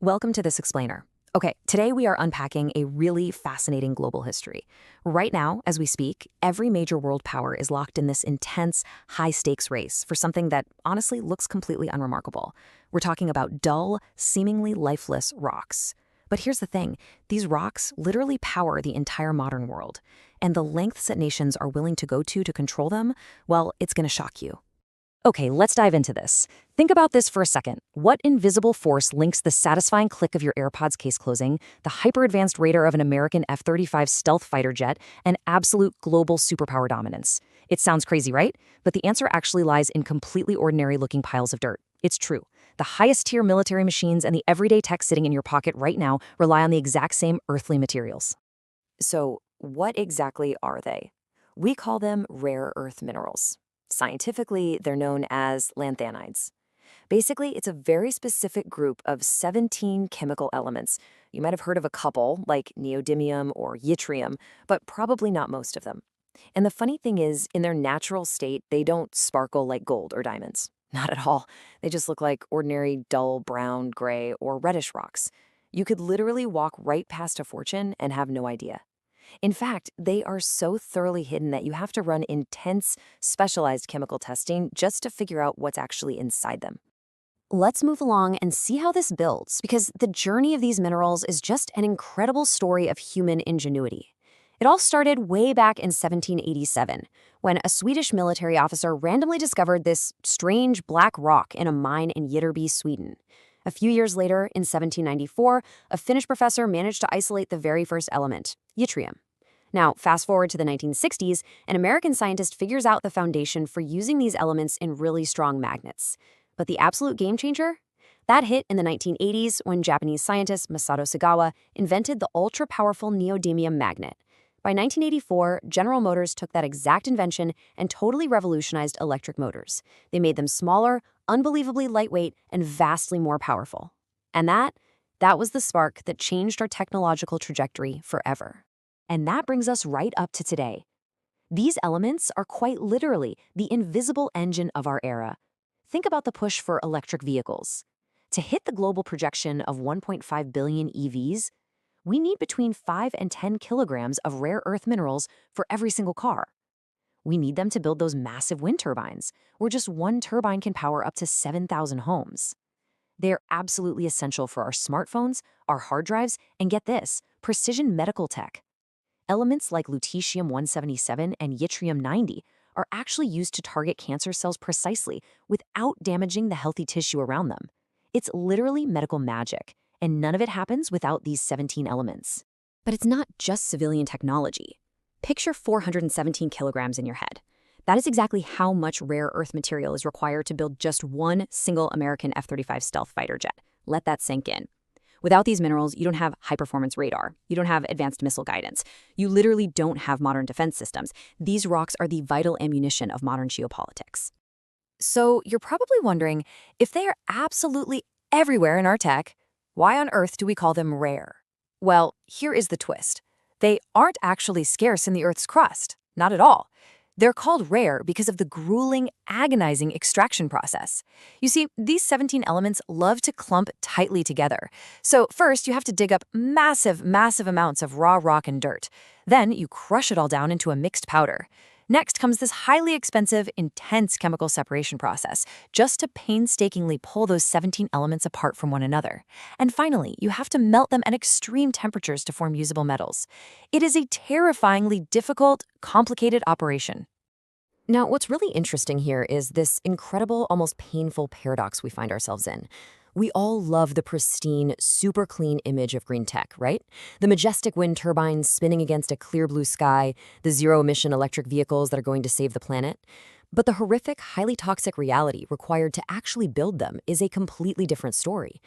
Welcome to This Explainer. Okay, today we are unpacking a really fascinating global history. Right now, as we speak, every major world power is locked in this intense, high-stakes race for something that honestly looks completely unremarkable. We're talking about dull, seemingly lifeless rocks. But here's the thing, these rocks literally power the entire modern world. And the lengths that nations are willing to go to control them, well, it's gonna shock you. Okay, let's dive into this. Think about this for a second. What invisible force links the satisfying click of your AirPods case closing, the hyper-advanced radar of an American F-35 stealth fighter jet, and absolute global superpower dominance? It sounds crazy, right? But the answer actually lies in completely ordinary-looking piles of dirt. It's true. The highest-tier military machines and the everyday tech sitting in your pocket right now rely on the exact same earthly materials. So, what exactly are they? We call them rare earth minerals. Scientifically, they're known as lanthanides. Basically, it's a very specific group of 17 chemical elements. You might have heard of a couple, like neodymium or yttrium, but probably not most of them. And the funny thing is, in their natural state, they don't sparkle like gold or diamonds. Not at all. They just look like ordinary dull brown, gray, or reddish rocks. You could literally walk right past a fortune and have no idea. In fact, they are so thoroughly hidden that you have to run intense, specialized chemical testing just to figure out what's actually inside them. Let's move along and see how this builds, because the journey of these minerals is just an incredible story of human ingenuity. It all started way back in 1787, when a Swedish military officer randomly discovered this strange black rock in a mine in Jitterby, Sweden. A few years later, in 1794, a Finnish professor managed to isolate the very first element, yttrium. Now, fast forward to the 1960s, an American scientist figures out the foundation for using these elements in really strong magnets. But the absolute game changer? That hit in the 1980s when Japanese scientist Masato Sagawa invented the ultra-powerful neodymium magnet. By 1984, General Motors took that exact invention and totally revolutionized electric motors. They made them smaller, unbelievably lightweight, and vastly more powerful. And that was the spark that changed our technological trajectory forever. And that brings us right up to today. These elements are quite literally the invisible engine of our era. Think about the push for electric vehicles. To hit the global projection of 1.5 billion EVs, we need between 5 and 10 kilograms of rare earth minerals for every single car. We need them to build those massive wind turbines, where just one turbine can power up to 7,000 homes. They're absolutely essential for our smartphones, our hard drives, and get this, precision medical tech. Elements like lutetium-177 and yttrium-90 are actually used to target cancer cells precisely without damaging the healthy tissue around them. It's literally medical magic, and none of it happens without these 17 elements. But it's not just civilian technology. Picture 417 kilograms in your head. That is exactly how much rare earth material is required to build just one single American F-35 stealth fighter jet. Let that sink in. Without these minerals, you don't have high-performance radar. You don't have advanced missile guidance. You literally don't have modern defense systems. These rocks are the vital ammunition of modern geopolitics. So you're probably wondering, if they are absolutely everywhere in our tech, why on earth do we call them rare? Well, here is the twist. They aren't actually scarce in the Earth's crust. Not at all. They're called rare because of the grueling, agonizing extraction process. You see, these 17 elements love to clump tightly together. So first, you have to dig up massive amounts of raw rock and dirt. Then you crush it all down into a mixed powder. Next comes this highly expensive, intense chemical separation process, just to painstakingly pull those 17 elements apart from one another. And finally, you have to melt them at extreme temperatures to form usable metals. It is a terrifyingly difficult, complicated operation. Now, what's really interesting here is this incredible, almost painful paradox we find ourselves in. We all love the pristine, super clean image of green tech, right? The majestic wind turbines spinning against a clear blue sky, the zero-emission electric vehicles that are going to save the planet. But the horrific, highly toxic reality required to actually build them is a completely different story.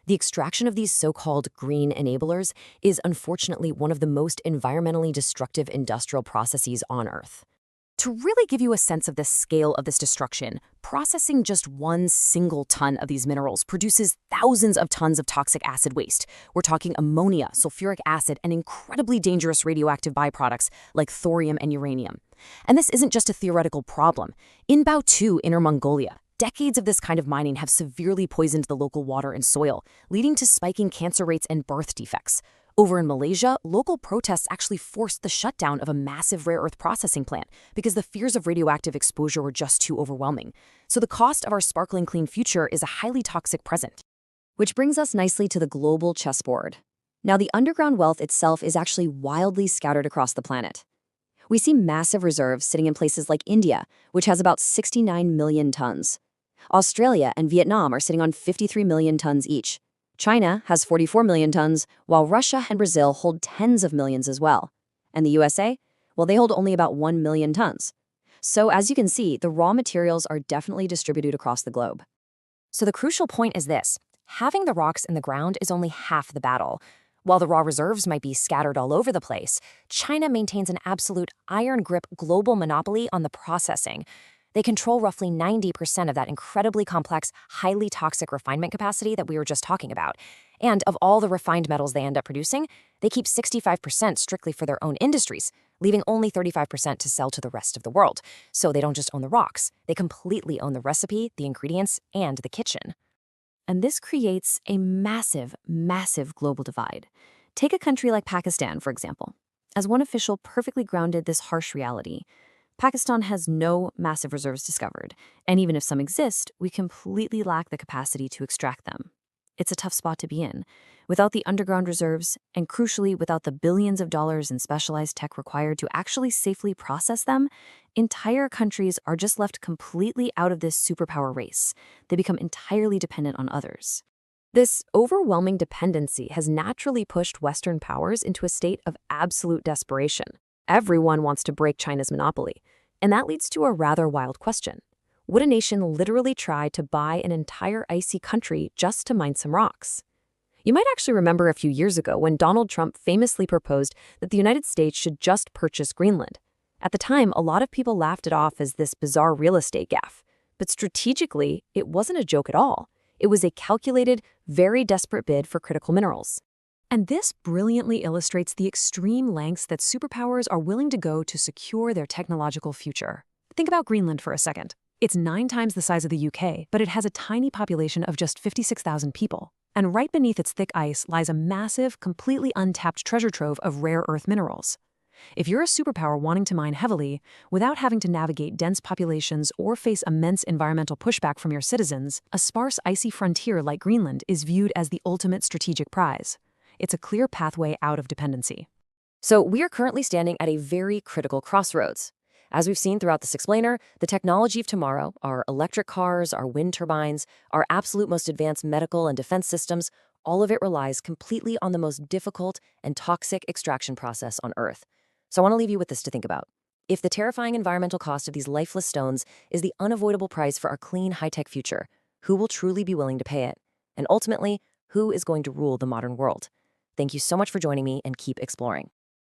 The extraction of these so-called green enablers is unfortunately one of the most environmentally destructive industrial processes on Earth. To really give you a sense of the scale of this destruction, processing just one single ton of these minerals produces thousands of tons of toxic acid waste. We're talking ammonia, sulfuric acid, and incredibly dangerous radioactive byproducts like thorium and uranium. And this isn't just a theoretical problem. In Baotou, Inner Mongolia, Decades of this kind of mining have severely poisoned the local water and soil, leading to spiking cancer rates and birth defects. Over in Malaysia, local protests actually forced the shutdown of a massive rare earth processing plant because the fears of radioactive exposure were just too overwhelming. So the cost of our sparkling clean future is a highly toxic present. Which brings us nicely to the global chessboard. Now, the underground wealth itself is actually wildly scattered across the planet. We see massive reserves sitting in places like India, which has about 69 million tons. Australia and Vietnam are sitting on 53 million tons each. China has 44 million tons, while Russia and Brazil hold tens of millions as well. And the USA? Well, they hold only about 1 million tons. So as you can see, the raw materials are definitely distributed across the globe. So the crucial point is this: having the rocks in the ground is only half the battle. While the raw reserves might be scattered all over the place, China maintains an absolute iron grip global monopoly on the processing. They control roughly 90% of that incredibly complex, highly toxic refinement capacity that we were just talking about. And of all the refined metals they end up producing, they keep 65% strictly for their own industries, leaving only 35% to sell to the rest of the world. So they don't just own the rocks, they completely own the recipe, the ingredients, and the kitchen. And this creates a massive, massive global divide. Take a country like Pakistan, for example. As one official perfectly grounded this harsh reality, Pakistan has no massive reserves discovered, and even if some exist, we completely lack the capacity to extract them. It's a tough spot to be in. Without the underground reserves, and crucially without the billions of dollars in specialized tech required to actually safely process them, entire countries are just left completely out of this superpower race. They become entirely dependent on others. This overwhelming dependency has naturally pushed Western powers into a state of absolute desperation. Everyone wants to break China's monopoly, and that leads to a rather wild question. Would a nation literally try to buy an entire icy country just to mine some rocks? You might actually remember a few years ago when Donald Trump famously proposed that the United States should just purchase Greenland. At the time, a lot of people laughed it off as this bizarre real estate gaffe, but strategically, it wasn't a joke at all. It was a calculated, very desperate bid for critical minerals. And this brilliantly illustrates the extreme lengths that superpowers are willing to go to secure their technological future. Think about Greenland for a second. It's 9 times the size of the UK, but it has a tiny population of just 56,000 people. And right beneath its thick ice lies a massive, completely untapped treasure trove of rare earth minerals. If you're a superpower wanting to mine heavily, without having to navigate dense populations or face immense environmental pushback from your citizens, a sparse, icy frontier like Greenland is viewed as the ultimate strategic prize. It's a clear pathway out of dependency. So we are currently standing at a very critical crossroads. As we've seen throughout this explainer, the technology of tomorrow, our electric cars, our wind turbines, our absolute most advanced medical and defense systems, all of it relies completely on the most difficult and toxic extraction process on Earth. So I want to leave you with this to think about. If the terrifying environmental cost of these lifeless stones is the unavoidable price for our clean, high-tech future, who will truly be willing to pay it? And ultimately, who is going to rule the modern world? Thank you so much for joining me, and keep exploring.